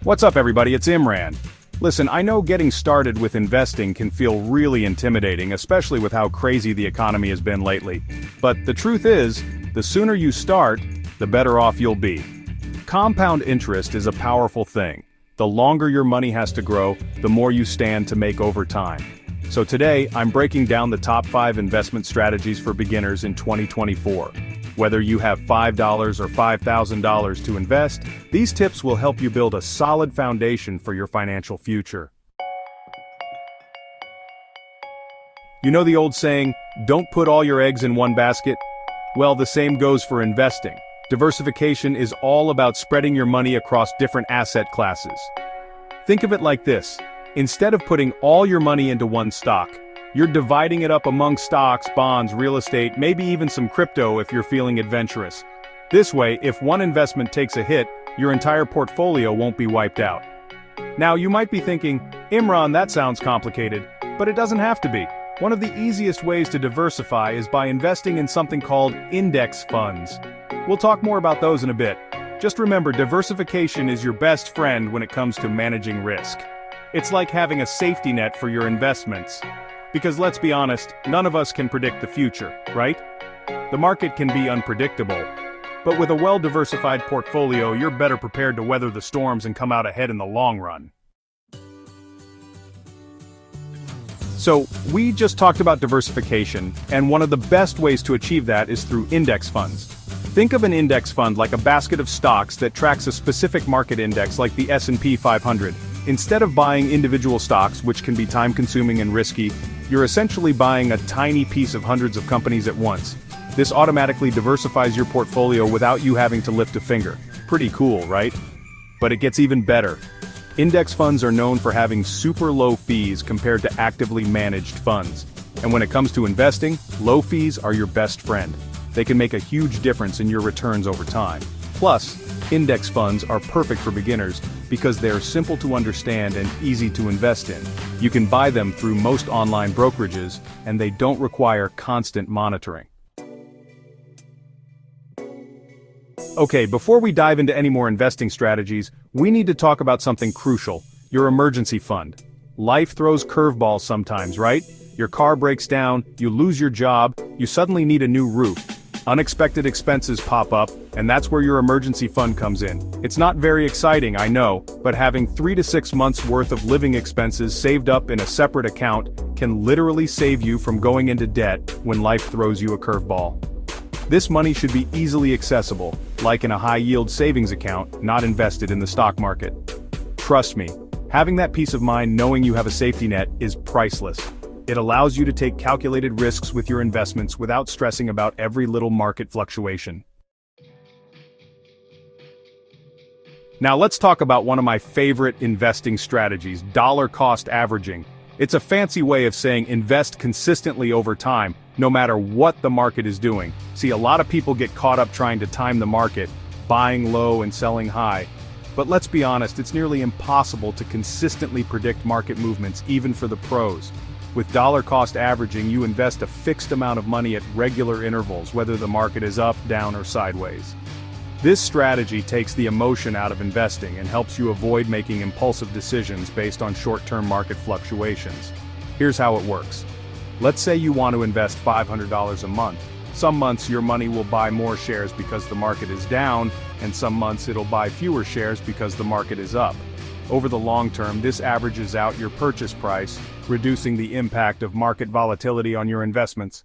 What's up, everybody? It's Imran. Listen, I know getting started with investing can feel really intimidating, especially with how crazy the economy has been lately. But the truth is, the sooner you start, the better off you'll be. Compound interest is a powerful thing. The longer your money has to grow, the more you stand to make over time. So today, I'm breaking down the top 5 investment strategies for beginners in 2024. Whether you have $5 or $5,000 to invest, these tips will help you build a solid foundation for your financial future. You know the old saying, don't put all your eggs in one basket? Well, the same goes for investing. Diversification is all about spreading your money across different asset classes. Think of it like this. Instead of putting all your money into one stock, you're dividing it up among stocks, bonds, real estate, maybe even some crypto if you're feeling adventurous. This way, if one investment takes a hit, your entire portfolio won't be wiped out. Now, you might be thinking, Imran, that sounds complicated, but it doesn't have to be. One of the easiest ways to diversify is by investing in something called index funds. We'll talk more about those in a bit. Just remember, diversification is your best friend when it comes to managing risk. It's like having a safety net for your investments. Because let's be honest, none of us can predict the future, right? The market can be unpredictable. But with a well-diversified portfolio, you're better prepared to weather the storms and come out ahead in the long run. So, we just talked about diversification, and one of the best ways to achieve that is through index funds. Think of an index fund like a basket of stocks that tracks a specific market index like the S&P 500. Instead of buying individual stocks, which can be time-consuming and risky, you're essentially buying a tiny piece of hundreds of companies at once. This automatically diversifies your portfolio without you having to lift a finger. Pretty cool, right? But it gets even better. Index funds are known for having super low fees compared to actively managed funds. And when it comes to investing, low fees are your best friend. They can make a huge difference in your returns over time. Plus, index funds are perfect for beginners because they're simple to understand and easy to invest in. You can buy them through most online brokerages, and they don't require constant monitoring. Okay, before we dive into any more investing strategies, we need to talk about something crucial: your emergency fund. Life throws curveballs sometimes, right? Your car breaks down, you lose your job, you suddenly need a new roof. Unexpected expenses pop up, and that's where your emergency fund comes in. It's not very exciting, I know, but having 3 to 6 months worth of living expenses saved up in a separate account can literally save you from going into debt when life throws you a curveball. This money should be easily accessible, like in a high-yield savings account, not invested in the stock market. Trust me, having that peace of mind knowing you have a safety net is priceless. It allows you to take calculated risks with your investments without stressing about every little market fluctuation. Now let's talk about one of my favorite investing strategies, dollar cost averaging. It's a fancy way of saying invest consistently over time, no matter what the market is doing. See, a lot of people get caught up trying to time the market, buying low and selling high. But let's be honest, it's nearly impossible to consistently predict market movements, even for the pros. With dollar cost averaging, you invest a fixed amount of money at regular intervals, whether the market is up, down, or sideways. This strategy takes the emotion out of investing and helps you avoid making impulsive decisions based on short-term market fluctuations. Here's how it works. Let's say you want to invest $500 a month. Some months your money will buy more shares because the market is down, and some months it'll buy fewer shares because the market is up. Over the long term, this averages out your purchase price, reducing the impact of market volatility on your investments.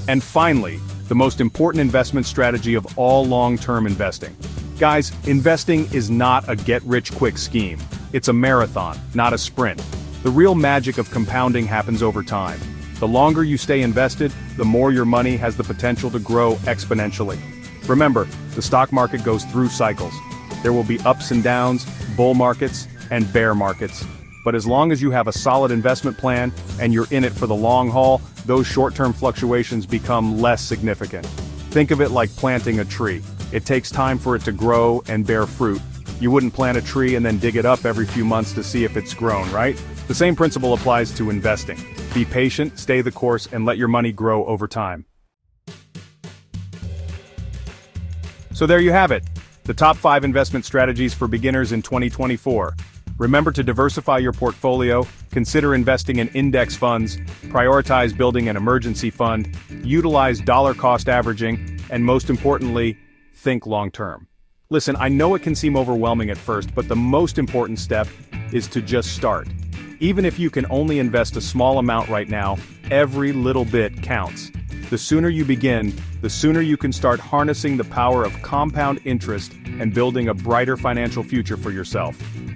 And finally, the most important investment strategy of all long-term investing. Guys, investing is not a get-rich-quick scheme. It's a marathon, not a sprint. The real magic of compounding happens over time. The longer you stay invested, the more your money has the potential to grow exponentially. Remember, the stock market goes through cycles. There will be ups and downs, bull markets, and bear markets. But as long as you have a solid investment plan and you're in it for the long haul, those short-term fluctuations become less significant. Think of it like planting a tree. It takes time for it to grow and bear fruit. You wouldn't plant a tree and then dig it up every few months to see if it's grown, right? The same principle applies to investing. Be patient, stay the course, and let your money grow over time. So there you have it. The top 5 investment strategies for beginners in 2024. Remember to diversify your portfolio, consider investing in index funds, prioritize building an emergency fund, utilize dollar-cost averaging, and most importantly, think long-term. Listen, I know it can seem overwhelming at first, but the most important step is to just start. Even if you can only invest a small amount right now, every little bit counts. The sooner you begin, the sooner you can start harnessing the power of compound interest and building a brighter financial future for yourself.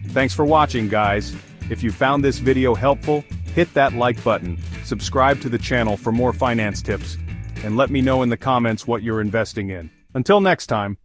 Thanks for watching, guys. If you found this video helpful, hit that like button, subscribe to the channel for more finance tips, and let me know in the comments what you're investing in. Until next time.